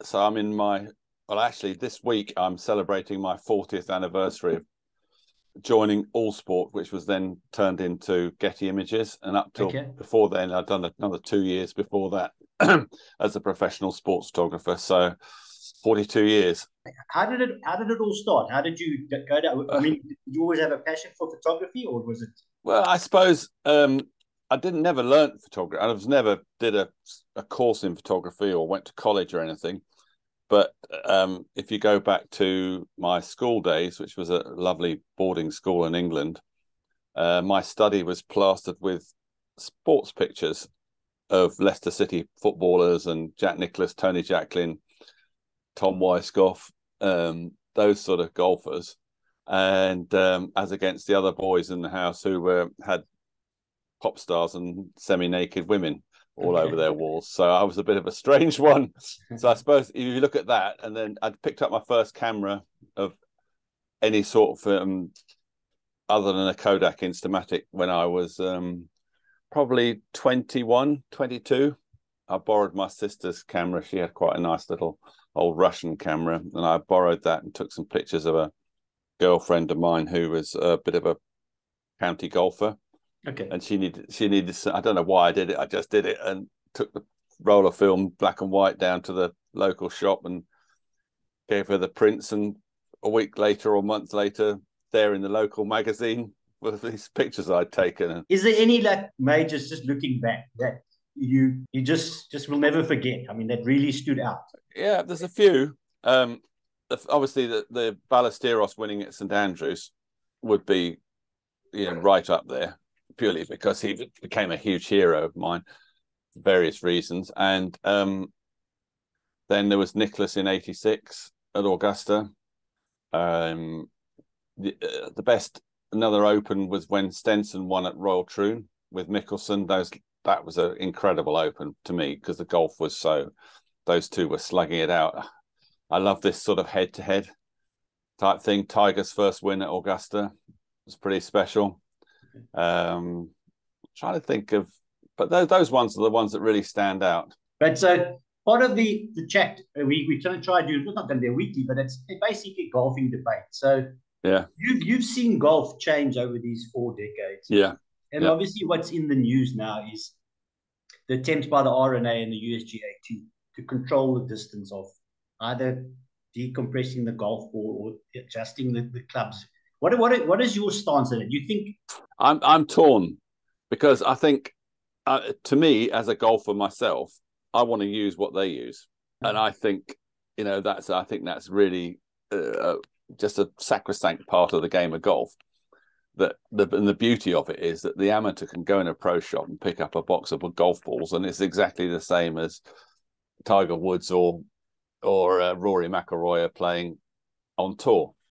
So I'm in my, well, actually, this week I'm celebrating my 40th anniversary of joining All Sport, which was then turned into Getty Images. And up till before then, I'd done another 2 years before that as a professional sports photographer. So 42 years. How did it all start? How did you go down? I mean, did you always have a passion for photography, or was it? Well, I suppose I didn't never learn photography. I was never did a course in photography or went to college or anything. But if you go back to my school days, which was a lovely boarding school in England, my study was plastered with sports pictures of Leicester City footballers and Jack Nicklaus, Tony Jacklin, Tom Weiskopf, those sort of golfers, and as against the other boys in the house who had pop stars and semi-naked women all over their walls. So I was a bit of a strange one. So I suppose if you look at that, and then I picked up my first camera of any sort of other than a Kodak Instamatic when I was probably 21, 22. I borrowed my sister's camera. She had quite a nice little old Russian camera, and I borrowed that and took some pictures of a girlfriend of mine who was a bit of a county golfer. Okay. And she needed. I don't know why I did it. I just did it and took the roll of film, black and white, down to the local shop and gave her the prints. And a week later or a month later, there in the local magazine with these pictures I'd taken. Is there any like majors, just looking back, that you just will never forget? I mean, that really stood out. Yeah, there's a few. Obviously, the Ballesteros winning at St Andrews would be, right up there, purely because he became a huge hero of mine for various reasons. And then there was Nicholas in '86 at Augusta. The best, another Open was when Stenson won at Royal Troon with Mickelson. That was an incredible Open to me because the golf was those two were slugging it out. I love this sort of head-to-head type thing. Tiger's first win at Augusta was pretty special. Trying to think of, but those ones are the ones that really stand out. But so part of the chat we try to do, it's not going to be a weekly, but it's basically golfing debate. So yeah, you've seen golf change over these 4 decades. Yeah, and obviously what's in the news now is the attempts by the RNA and the USGA to control the distance of either decompressing the golf ball or adjusting the clubs. What is your stance on it? Do you think? I'm torn because I think, to me, as a golfer myself, I want to use what they use, and I think that's really just a sacrosanct part of the game of golf. And the beauty of it is that the amateur can go in a pro shop and pick up a box of golf balls, and it's exactly the same as Tiger Woods or Rory McIlroy are playing on tour.